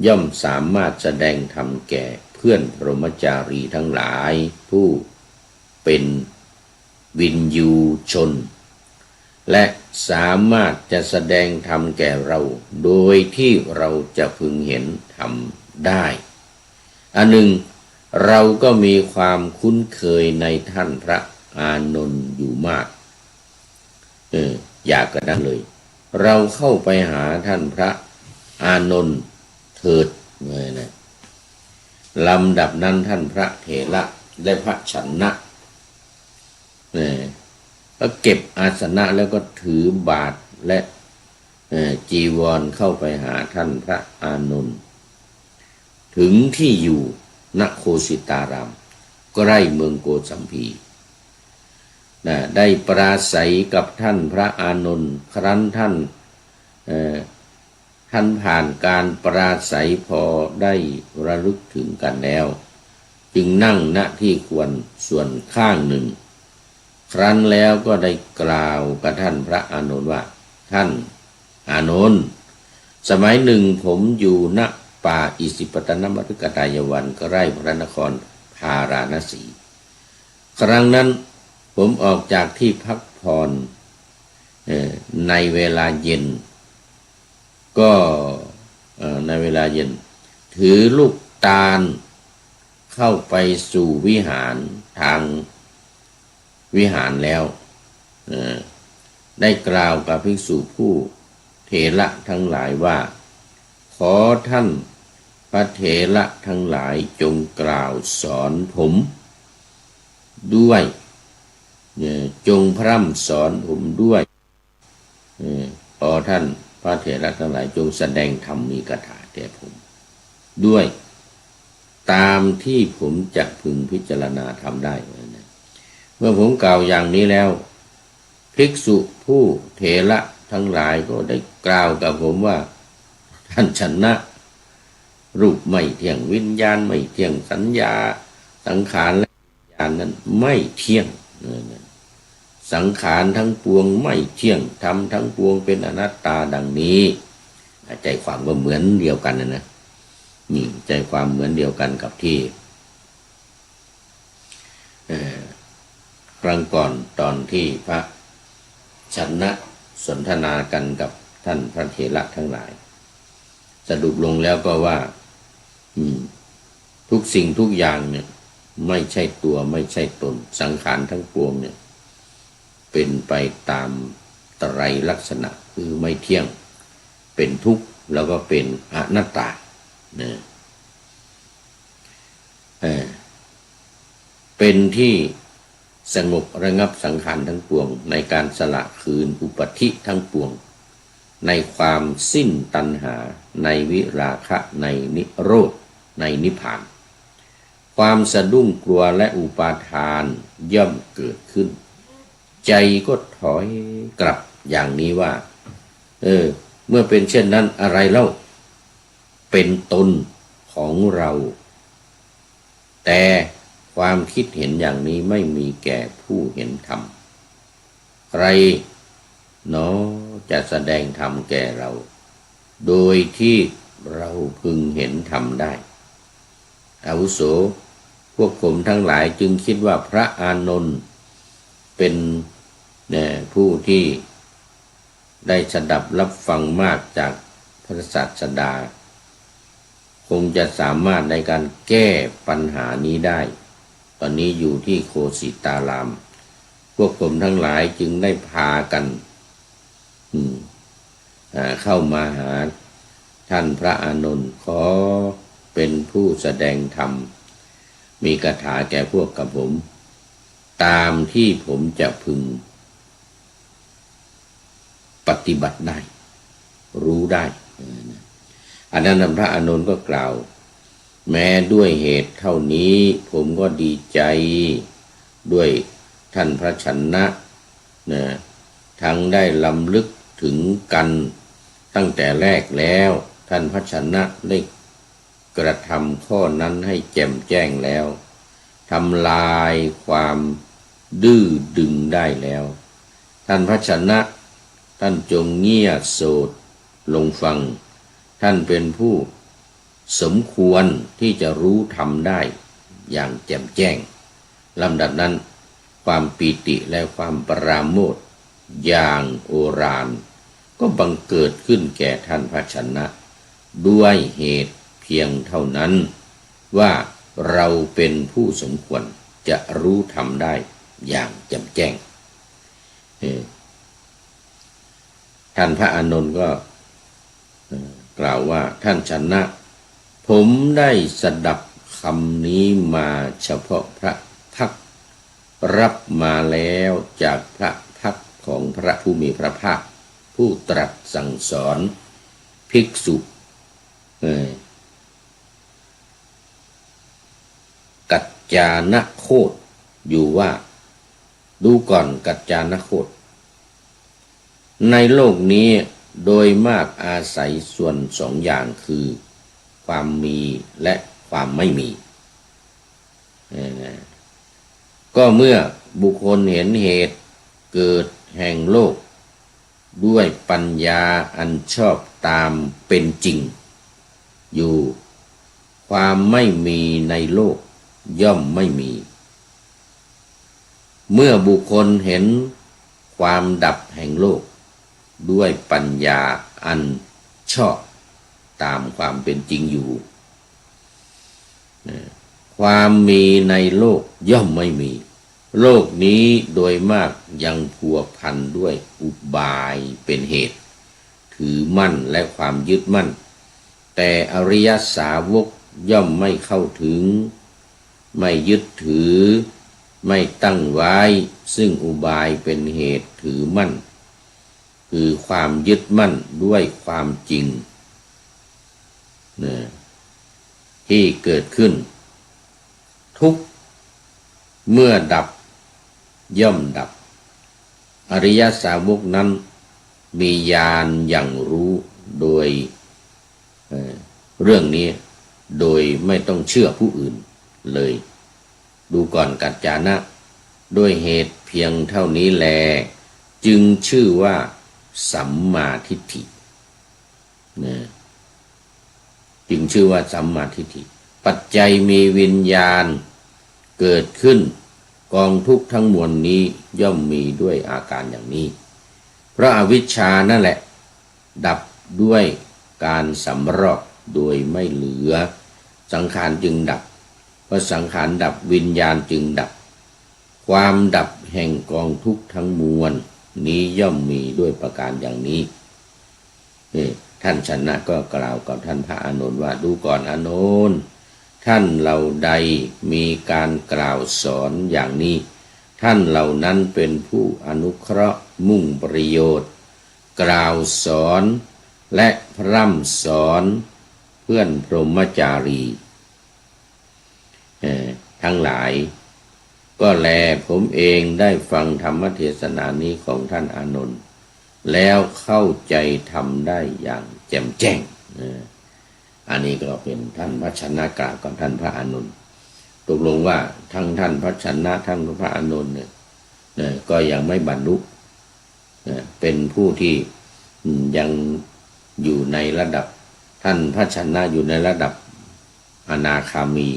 ย่อมสามารถแสดงธรรมแก่เพื่อนพรหมจารีทั้งหลายผู้เป็นวินยูชนและสามารถจะแสดงธรรมแก่เราโดยที่เราจะพึงเห็นธรรมได้อันหนึ่งเราก็มีความคุ้นเคยในท่านพระอานนท์อยู่มากอยากกระนั้นเลยเราเข้าไปหาท่านพระอานนท์เถิดเลยนะลำดับนั้นท่านพระเถระและพระชนะก็เก็บอาสนะแล้วก็ถือบาตรและจีวรเข้าไปหาท่านพระอานนท์ถึงที่อยู่ณโคสิตารามใกล้เมืองโกสัมพีได้ปราศัยกับท่านพระอานนท์ครั้นท่านผ่านการปราศัยพอได้ระลึกถึงกันแล้วจึงนั่งณที่ควรส่วนข้างหนึ่งครั้นแล้วก็ได้กล่าวกับท่านพระอานนท์ว่าท่านอานนท์สมัยหนึ่งผมอยู่ณป่าอิสิปตนมฤคทายวันใกล้พระนครพาราณสีครั้งนั้นผมออกจากที่พักผ่อนในเวลาเย็นก็ในเวลาเย็นถือลูกตาลเข้าไปสู่วิหารทางวิหารแล้วได้กล่าวกับภิกษุผู้เถระทั้งหลายว่าขอท่านพระเถระทั้งหลายจงกล่าวสอนผมด้วย จงพร่ำสอนผมด้วยขอท่านพระเถระทั้งหลายจงแสดงธรรมมีคาถาแก่ผมด้วยตามที่ผมจะพึงพิจารณาทำได้เมื่อผมกล่าวอย่างนี้แล้วภิกษุผู้เถระทั้งหลายก็ได้กล่าวกับผมว่าท่านชนะรูปไม่เที่ยงวิญญาณไม่เที่ยงสัญญาสังขารและวิญญาณนั้นไม่เที่ยงสังขารทั้งปวงไม่เที่ยงธรรมทั้งปวงเป็นอนัตตาดังนี้ใจความก็เหมือนเดียวกันนะนี่ใจความเหมือนเดียวกันกับที่ครั้งก่อนตอนที่พระชนะสนทนากันกับท่านพระเถระทั้งหลายสรุปลงแล้วก็ว่าทุกสิ่งทุกอย่างเนี่ยไม่ใช่ตัวไม่ใช่ตนสังขารทั้งปวงเนี่ยเป็นไปตามไตรลักษณะคือไม่เที่ยงเป็นทุกข์แล้วก็เป็นอนัตตาเนี่ยเป็นที่สงบระงับสังขารทั้งปวงในการสละคืนอุปธิทั้งปวงในความสิ้นตัณหาในวิราคะในนิโรธในนิพพานความสะดุ้งกลัวและอุปาทานย่อมเกิดขึ้นใจก็ถอยกลับอย่างนี้ว่าเมื่อเป็นเช่นนั้นอะไรเล่าเป็นตนของเราแต่ความคิดเห็นอย่างนี้ไม่มีแก่ผู้เห็นธรรมใครเนาะจะแสดงธรรมแก่เราโดยที่เราพึงเห็นธรรมได้อาวุโสพวกผมทั้งหลายจึงคิดว่าพระอานนท์เป็นผู้ที่ได้สดับรับฟังมากจากพระศาสดาคงจะสามารถในการแก้ปัญหานี้ได้ตอนนี้อยู่ที่โคสิตารามพวกผมทั้งหลายจึงได้พากันเข้ามาหาท่านพระอานนท์ขอเป็นผู้แสดงธรรมมีคาถาแก่พวกกับผมตามที่ผมจะพึงปฏิบัติได้รู้ได้อันนั้นพระอานนท์ก็กล่าวแม้ด้วยเหตุเท่านี้ผมก็ดีใจด้วยท่านพระชนะทั้งได้ลำลึกถึงกันตั้งแต่แรกแล้วท่านพระชนะได้กระทำข้อนั้นให้แจ่มแจ้งแล้วทำลายความดื้อดึงได้แล้วท่านพระชนะท่านจงเงี่ยโสดลงฟังท่านเป็นผู้สมควรที่จะรู้ธรรมได้อย่างแจ่มแจ้งลำดับนั้นความปีติและความปราโมทย์อย่างโอฬารก็บังเกิดขึ้นแก่ท่านพระชนะด้วยเหตุเพียงเท่านั้นว่าเราเป็นผู้สมควรจะรู้ธรรมได้อย่างแจ่มแจ้งท่านพระอานนท์ก็กล่าวว่าท่านชนะผมได้สดับคำนี้มาเฉพาะพระพักรับมาแล้วจากพระพักของพระผู้มีพระภาคผู้ตรัสสั่งสอนภิกษุกัจจานโคตอยู่ว่าดูก่อนกัจจานโคตในโลกนี้โดยมากอาศัยส่วนสองอย่างคือความมีและความไม่มีก็เมื่อบุคคลเห็นเหตุเกิดแห่งโลกด้วยปัญญาอันชอบตามเป็นจริงอยู่ความไม่มีในโลกย่อมไม่มีเมื่อบุคคลเห็นความดับแห่งโลกด้วยปัญญาอันชอบตามความเป็นจริงอยู่ความมีในโลกย่อมไม่มีโลกนี้โดยมากยังพัวพันด้วยอุบายเป็นเหตุถือมั่นและความยึดมั่นแต่อริยสาวกย่อมไม่เข้าถึงไม่ยึดถือ ไม่ตั้งไว้ซึ่งอุบายเป็นเหตุถือมั่นคือความยึดมั่นด้วยความจริงที่เกิดขึ้นทุกเมื่อดับย่อมดับอริยสาวกนั้นมีญาณอย่างรู้โดยเรื่องนี้โดยไม่ต้องเชื่อผู้อื่นเลยดูก่อนกัจจานะด้วยเหตุเพียงเท่านี้แลจึงชื่อว่าสัมมาทิฏฐิจึงชื่อว่าสัมมาทิฏฐิปัจจัยมีวิญญาณเกิดขึ้นกองทุกข์ทั้งมวลนี้ย่อมมีด้วยอาการอย่างนี้เพราะอวิชชานั่นแหละดับด้วยการสำรอกโดยไม่เหลือสังขารจึงดับเพราะสังขารดับวิญญาณจึงดับความดับแห่งกองทุกข์ทั้งมวลนี้ย่อมมีด้วยประการอย่างนี้ท่านชนะก็กล่าวกับท่านพระอานนท์ว่าดูก่อนอานนท์ท่านเหล่าใดมีการกล่าวสอนอย่างนี้ท่านเหล่านั้นเป็นผู้อนุเคราะห์มุ่งประโยชน์กล่าวสอนและพร่ำสอนเพื่อนพรหมจารีทั้งหลายก็แลผมเองได้ฟังธรรมเทศนานี้ของท่านอานนท์แล้วเข้าใจทำได้อย่างแจ่มแจ้งอันนี้ก็เป็นท่านพระชนะกล่าวกับท่านพระอานนท์ตกลงว่าทั้งท่านพระชนะทั้งพระอานนท์เนี่ยก็ยังไม่บรรลุเป็นผู้ที่ยังอยู่ในระดับท่านพระชนะอยู่ในระดับอนาคามี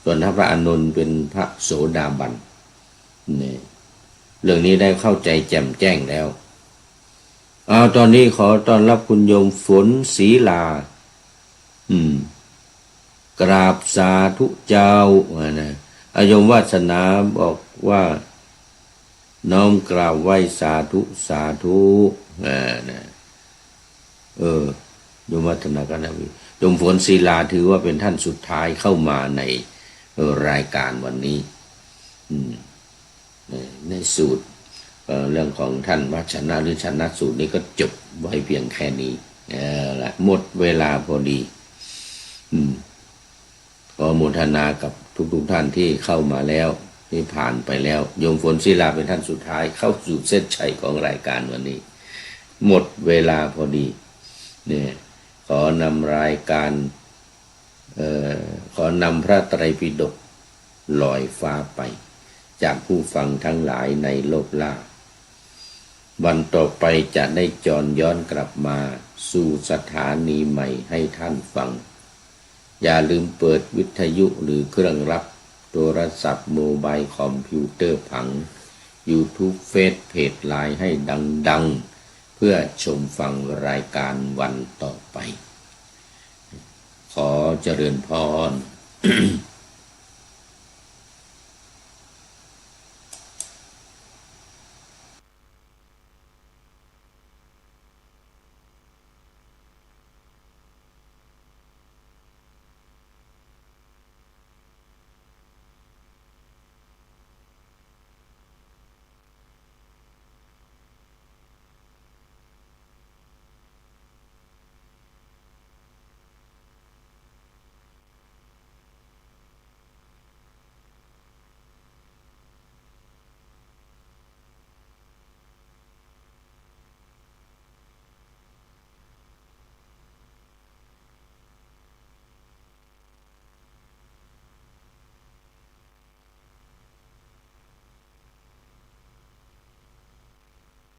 ส่วนท่านพระอานนท์เป็นพระโสดาบันเนี่ยเรื่องนี้ได้เข้าใจแจ่มแจ้งแล้วตอนนี้ขอต้อนรับคุณโยมฝนศรีลากราบสาธุเจ้านะโยมวาสนาบอกว่าน้อมกราบไหว้สาธุสาธุนะโยมวัฒนากันนะโยมฝนศรีลาถือว่าเป็นท่านสุดท้ายเข้ามาในรายการวันนี้ในสูตรเรื่องของท่านวัชนะหรือชนะสูตรนี้ก็จบไว้เพียงแค่นี้ละหมดเวลาพอดีขอโมทนากับทุกท่านที่เข้ามาแล้วที่ผ่านไปแล้วโยมฝนศิลาเป็นท่านสุดท้ายเข้าสู่เส้นชัยของรายการวันนี้หมดเวลาพอดีเนี่ยขอนำรายการขอนำพระไตรปิฎกลอยฟ้าไปจากผู้ฟังทั้งหลายในโลกล่าวันต่อไปจะได้จรย้อนกลับมาสู่สถานีใหม่ให้ท่านฟังอย่าลืมเปิดวิทยุหรือเครื่องรับโทรศัพท์โมบายคอมพิวเตอร์ผัง YouTube เฟซเพจไลน์ให้ดังๆเพื่อชมฟังรายการวันต่อไปขอเจริญพร